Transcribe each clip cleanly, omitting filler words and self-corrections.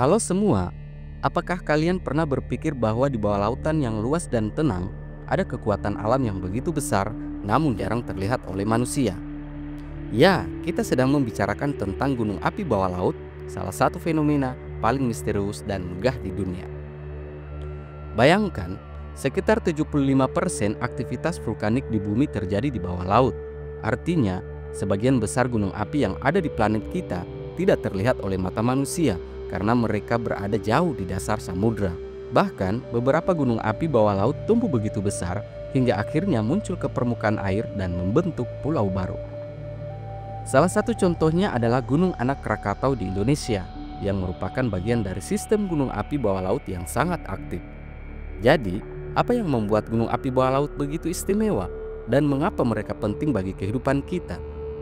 Halo semua, apakah kalian pernah berpikir bahwa di bawah lautan yang luas dan tenang ada kekuatan alam yang begitu besar namun jarang terlihat oleh manusia? Ya, kita sedang membicarakan tentang gunung api bawah laut, salah satu fenomena paling misterius dan megah di dunia. Bayangkan, sekitar 75% aktivitas vulkanik di bumi terjadi di bawah laut. Artinya, sebagian besar gunung api yang ada di planet kita tidak terlihat oleh mata manusia karena mereka berada jauh di dasar samudra. Bahkan, beberapa gunung api bawah laut tumbuh begitu besar hingga akhirnya muncul ke permukaan air dan membentuk pulau baru. Salah satu contohnya adalah Gunung Anak Krakatau di Indonesia, yang merupakan bagian dari sistem gunung api bawah laut yang sangat aktif. Jadi, apa yang membuat gunung api bawah laut begitu istimewa? Dan mengapa mereka penting bagi kehidupan kita?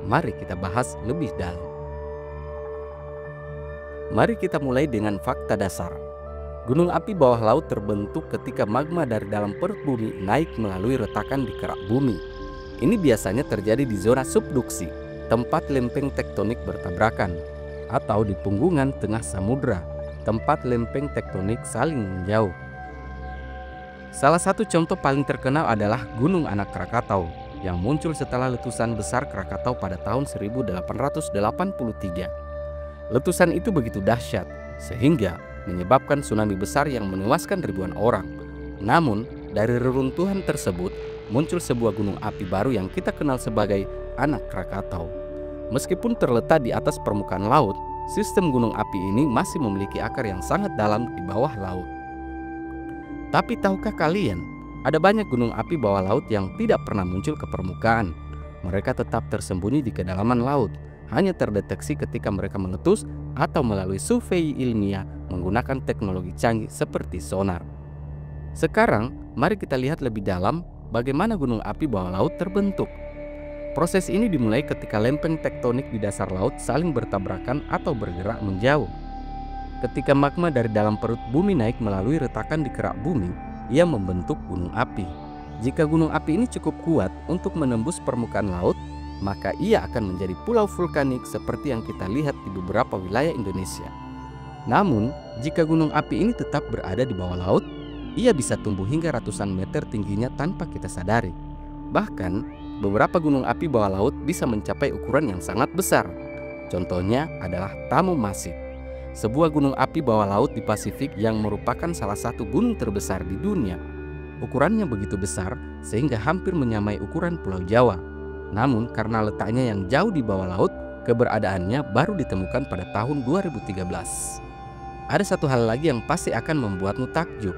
Mari kita bahas lebih dalam. Mari kita mulai dengan fakta dasar. Gunung api bawah laut terbentuk ketika magma dari dalam perut bumi naik melalui retakan di kerak bumi. Ini biasanya terjadi di zona subduksi, tempat lempeng tektonik bertabrakan, atau di punggungan tengah samudra, tempat lempeng tektonik saling menjauh. Salah satu contoh paling terkenal adalah Gunung Anak Krakatau yang muncul setelah letusan besar Krakatau pada tahun 1883. Letusan itu begitu dahsyat sehingga menyebabkan tsunami besar yang menewaskan ribuan orang. Namun, dari reruntuhan tersebut muncul sebuah gunung api baru yang kita kenal sebagai Anak Krakatau. Meskipun terletak di atas permukaan laut, sistem gunung api ini masih memiliki akar yang sangat dalam di bawah laut. Tapi tahukah kalian, ada banyak gunung api bawah laut yang tidak pernah muncul ke permukaan. Mereka tetap tersembunyi di kedalaman laut, hanya terdeteksi ketika mereka meletus atau melalui survei ilmiah menggunakan teknologi canggih seperti sonar. Sekarang, mari kita lihat lebih dalam bagaimana gunung api bawah laut terbentuk. Proses ini dimulai ketika lempeng tektonik di dasar laut saling bertabrakan atau bergerak menjauh. Ketika magma dari dalam perut bumi naik melalui retakan di kerak bumi, ia membentuk gunung api. Jika gunung api ini cukup kuat untuk menembus permukaan laut, maka ia akan menjadi pulau vulkanik seperti yang kita lihat di beberapa wilayah Indonesia. Namun, jika gunung api ini tetap berada di bawah laut, ia bisa tumbuh hingga ratusan meter tingginya tanpa kita sadari. Bahkan, beberapa gunung api bawah laut bisa mencapai ukuran yang sangat besar. Contohnya adalah Tamu Massive, sebuah gunung api bawah laut di Pasifik yang merupakan salah satu gunung terbesar di dunia. Ukurannya begitu besar sehingga hampir menyamai ukuran Pulau Jawa. Namun karena letaknya yang jauh di bawah laut, keberadaannya baru ditemukan pada tahun 2013. Ada satu hal lagi yang pasti akan membuatmu takjub.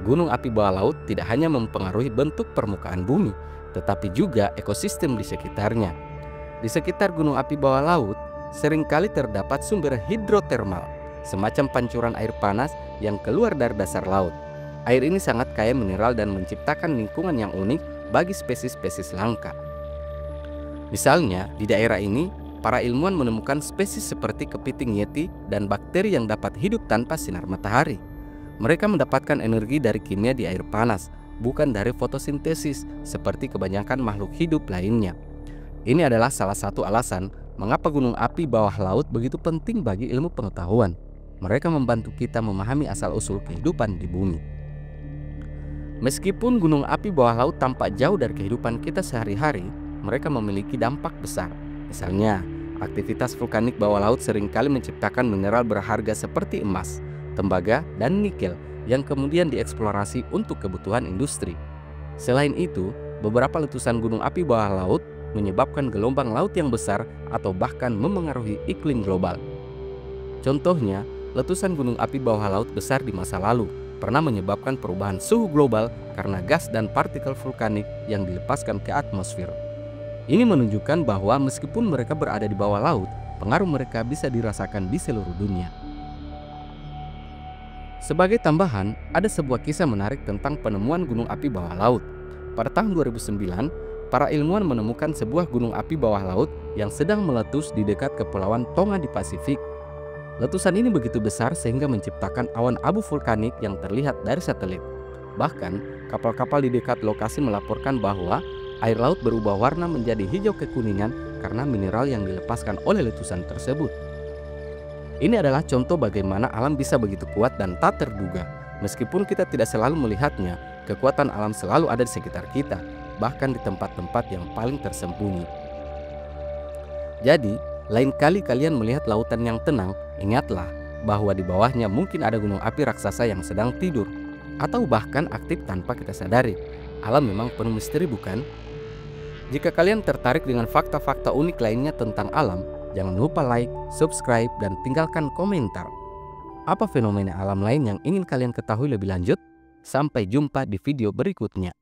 Gunung api bawah laut tidak hanya mempengaruhi bentuk permukaan bumi, tetapi juga ekosistem di sekitarnya. Di sekitar gunung api bawah laut, seringkali terdapat sumber hidrotermal, semacam pancuran air panas yang keluar dari dasar laut. Air ini sangat kaya mineral dan menciptakan lingkungan yang unik bagi spesies-spesies langka. Misalnya, di daerah ini, para ilmuwan menemukan spesies seperti kepiting yeti dan bakteri yang dapat hidup tanpa sinar matahari. Mereka mendapatkan energi dari kimia di air panas, bukan dari fotosintesis seperti kebanyakan makhluk hidup lainnya. Ini adalah salah satu alasan mengapa gunung api bawah laut begitu penting bagi ilmu pengetahuan. Mereka membantu kita memahami asal-usul kehidupan di bumi. Meskipun gunung api bawah laut tampak jauh dari kehidupan kita sehari-hari, mereka memiliki dampak besar. Misalnya, aktivitas vulkanik bawah laut seringkali menciptakan mineral berharga seperti emas, tembaga, dan nikel yang kemudian dieksplorasi untuk kebutuhan industri. Selain itu, beberapa letusan gunung api bawah laut menyebabkan gelombang laut yang besar atau bahkan memengaruhi iklim global. Contohnya, letusan gunung api bawah laut besar di masa lalu pernah menyebabkan perubahan suhu global karena gas dan partikel vulkanik yang dilepaskan ke atmosfer. Ini menunjukkan bahwa meskipun mereka berada di bawah laut, pengaruh mereka bisa dirasakan di seluruh dunia. Sebagai tambahan, ada sebuah kisah menarik tentang penemuan gunung api bawah laut. Pada tahun 2009, para ilmuwan menemukan sebuah gunung api bawah laut yang sedang meletus di dekat Kepulauan Tonga di Pasifik. Letusan ini begitu besar sehingga menciptakan awan abu vulkanik yang terlihat dari satelit. Bahkan, kapal-kapal di dekat lokasi melaporkan bahwa air laut berubah warna menjadi hijau kekuningan karena mineral yang dilepaskan oleh letusan tersebut. Ini adalah contoh bagaimana alam bisa begitu kuat dan tak terduga. Meskipun kita tidak selalu melihatnya, kekuatan alam selalu ada di sekitar kita, bahkan di tempat-tempat yang paling tersembunyi. Jadi, lain kali kalian melihat lautan yang tenang, ingatlah bahwa di bawahnya mungkin ada gunung api raksasa yang sedang tidur, atau bahkan aktif tanpa kita sadari. Alam memang penuh misteri, bukan? Jika kalian tertarik dengan fakta-fakta unik lainnya tentang alam, jangan lupa like, subscribe, dan tinggalkan komentar. Apa fenomena alam lain yang ingin kalian ketahui lebih lanjut? Sampai jumpa di video berikutnya.